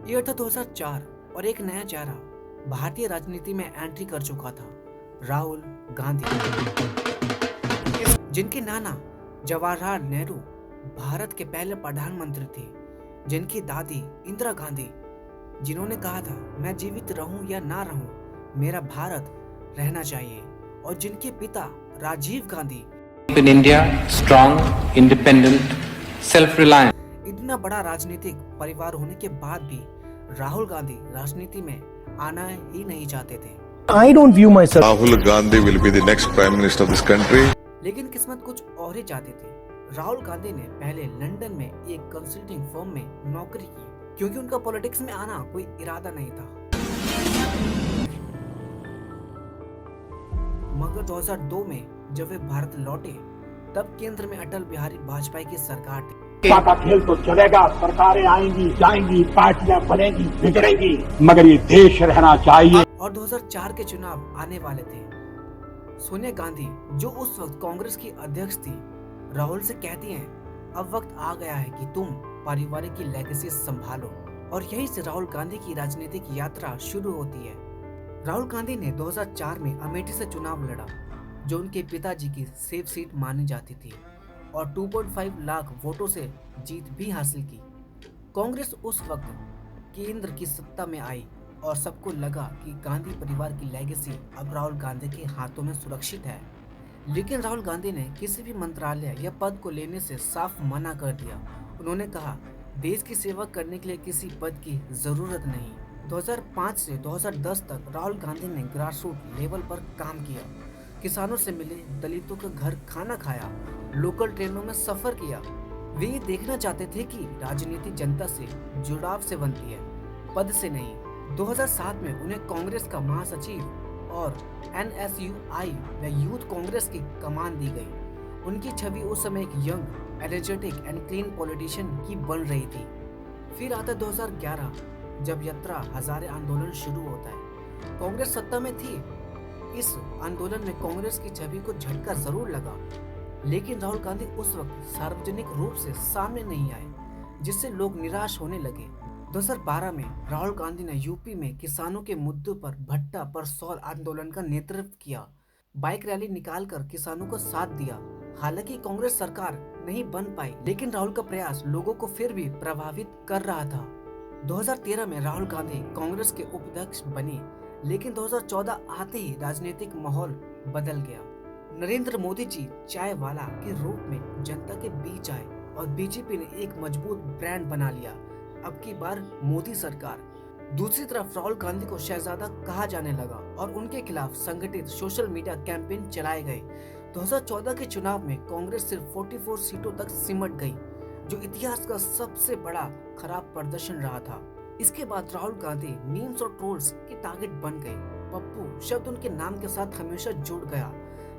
यह था 2004 और एक नया चेहरा भारतीय राजनीति में एंट्री कर चुका था, राहुल गांधी, जिनके नाना जवाहरलाल नेहरू भारत के पहले प्रधानमंत्री थे, जिनकी दादी इंदिरा गांधी, जिन्होंने कहा था मैं जीवित रहूं या ना रहूं मेरा भारत रहना चाहिए, और जिनके पिता Rajiv Gandhi in India strong, independent, self-reliant. इतना बड़ा राजनीतिक परिवार होने के बाद भी राहुल गांधी राजनीति में आना ही नहीं चाहते थे। I don't view myself. Rahul Gandhi will be the next prime minister of this country. लेकिन किस्मत कुछ और ही चाहती थी। राहुल गांधी ने पहले लंदन में एक कंसल्टिंग फर्म में नौकरी की, क्योंकि उनका पॉलिटिक्स में आना कोई इरादा नहीं था। मगर 2002 में जब वे भारत लौटे, तब केंद्र में अटल बिहारी वाजपेयी की सरकार थी। का खेल तो चलेगा, सरकारें आएंगी जाएंगी, पार्टियां बनेगी बिगड़ेंगी, मगर ये देश रहना चाहिए। और 2004 के चुनाव आने वाले थे। सोनिया गांधी, जो उस वक्त कांग्रेस की अध्यक्ष थी, राहुल से कहती हैं, अब वक्त आ गया है कि तुम पारिवारिक की लेगेसी संभालो, और यहीं से राहुल गांधी की राजनीतिक यात्रा शुरू होती है। राहुल गांधी ने 2004 में अमेठी से चुनाव लड़ा, जो उनके पिताजी की सेफ सीट मानी जाती थी, और 2.5 लाख वोटों से जीत भी हासिल की। कांग्रेस उस वक्त केंद्र की सत्ता में आई और सबको लगा कि गांधी परिवार की लेगेसी अब राहुल गांधी के हाथों में सुरक्षित है। लेकिन राहुल गांधी ने किसी भी मंत्रालय या पद को लेने से साफ मना कर दिया। उन्होंने कहा, देश की सेवा करने के लिए किसी पद की जरूरत नहीं। 2005 से 2010 तक राहुल गांधी ने ग्रासरूट लेवल पर काम किया, किसानों से मिले, दलितों के घर खाना खाया, लोकल ट्रेनों में सफर किया। वे ये देखना चाहते थे कि राजनीति जनता से जुड़ाव से बनती है, पद से नहीं। 2007 में उन्हें कांग्रेस का महासचिव और NSUI व यूथ कांग्रेस की कमान दी गई। उनकी छवि उस समय एक young, energetic and clean politician की बन रही थी। फिर आता 2011, जब यात्रा हजारे आंदोलन शुरू होता है। कांग्रेस सत्ता में थी। इस आंदोलन में कांग्रेस की छवि को झटका जरूर लगा, लेकिन राहुल गांधी उस वक्त सार्वजनिक रूप से सामने नहीं आए, जिससे लोग निराश होने लगे। 2012 में राहुल गांधी ने यूपी में किसानों के मुद्दों पर भट्टा पर सौर आंदोलन का नेतृत्व किया, बाइक रैली निकालकर किसानों को साथ दिया। हालांकि कांग्रेस सरकार नहीं बन पाई, लेकिन राहुल का प्रयास लोगों को फिर भी प्रभावित कर रहा था। 2013 में राहुल गांधी कांग्रेस के उपाध्यक्ष बने, लेकिन 2014 आते ही राजनीतिक माहौल बदल गया। नरेंद्र मोदी जी चाय वाला के रूप में जनता के बीच आए और बीजेपी ने एक मजबूत ब्रांड बना लिया। अब की बार मोदी सरकार। दूसरी तरफ राहुल गांधी को शहजादा कहा जाने लगा और उनके खिलाफ संगठित सोशल मीडिया कैंपेन चलाए गए। 2014 के चुनाव में कांग्रेस सिर्फ 44 सीटों तक सिमट गई, जो इतिहास का सबसे बड़ा खराब प्रदर्शन रहा था। इसके बाद राहुल गांधी मीम्स और ट्रोल्स की टारगेट बन गए। पप्पू शब्द उनके नाम के साथ हमेशा जुड़ गया।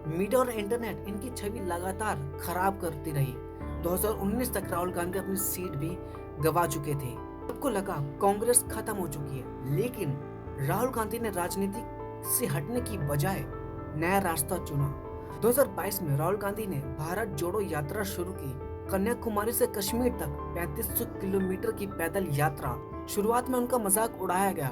मीडिया और इंटरनेट इनकी छवि लगातार खराब करती रही। 2019 तक राहुल गांधी अपनी सीट भी गंवा चुके थे। सबको लगा कांग्रेस खत्म हो चुकी है, लेकिन राहुल गांधी ने राजनीति से हटने की बजाय नया रास्ता चुना। 2022 में राहुल गांधी ने भारत जोड़ो यात्रा शुरू की। कन्याकुमारी से कश्मीर तक 3500 किलोमीटर की पैदल यात्रा। शुरुआत में उनका मजाक उड़ाया गया,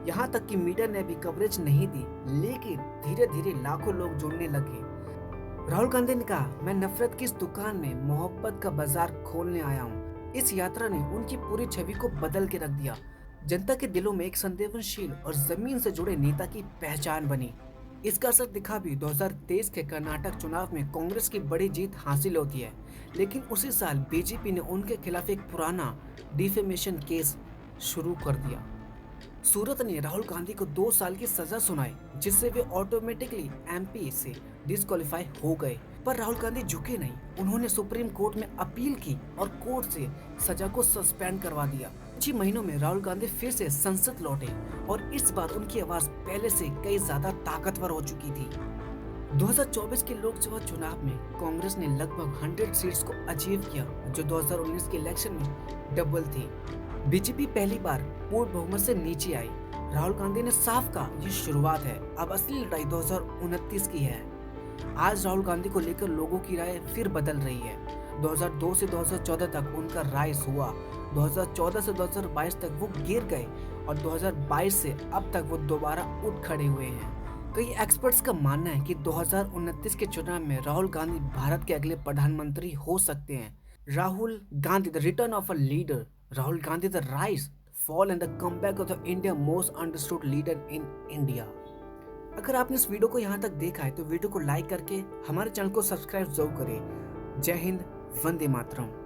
यहाँ तक कि मीडिया ने भी कवरेज नहीं दी, लेकिन धीरे धीरे लाखों लोग जुड़ने लगे। राहुल गांधी ने कहा, मैं नफरत की इस दुकान में मोहब्बत का बाजार खोलने आया हूँ। इस यात्रा ने उनकी पूरी छवि को बदल के रख दिया। जनता के दिलों में एक संवेदनशील और जमीन से जुड़े नेता की पहचान बनी। इसका असर दिखा भी। 2023 के कर्नाटक चुनाव में कांग्रेस की बड़ी जीत हासिल होती है, लेकिन उसी साल बीजेपी ने उनके खिलाफ एक पुराना डिफेमेशन केस शुरू कर दिया। सूरत ने राहुल गांधी को 2 साल की सजा सुनाई, जिससे वे ऑटोमेटिकली MP से डिस्क्वालीफाई हो गए। पर राहुल गांधी झुके नहीं। उन्होंने सुप्रीम कोर्ट में अपील की और कोर्ट से सजा को सस्पेंड करवा दिया। कुछ ही महीनों में राहुल गांधी फिर से संसद लौटे और इस बार उनकी आवाज पहले से कई ज्यादा ताकतवर हो चुकी थी। 2024 के लोकसभा चुनाव में कांग्रेस ने लगभग 100 सीट्स को अचीव किया, जो 2019 के इलेक्शन में डबल थी। बीजेपी पहली बार पूर्ण बहुमत से नीचे आई। राहुल गांधी ने साफ कहा, ये शुरुआत है, अब असली लड़ाई 2029 की है। आज राहुल गांधी को लेकर लोगों की राय फिर बदल रही है। 2002 से 2014 तक उनका राइज हुआ 2014 से 2022 तक वो गिर गए और 2022 से अब तक वो दोबारा उठ खड़े हुए हैं। कई एक्सपर्ट्स का मानना है कि 2029 के चुनाव में राहुल गांधी भारत के अगले प्रधानमंत्री हो सकते हैं। Rahul Gandhi the return of a leader, Rahul Gandhi the rise, fall and the comeback of the India most understood leader in India. अगर आपने इस वीडियो को यहाँ तक देखा है तो वीडियो को लाइक करके हमारे चैनल को सब्सक्राइब जरूर करें। जय हिंद, वंदे मातरम।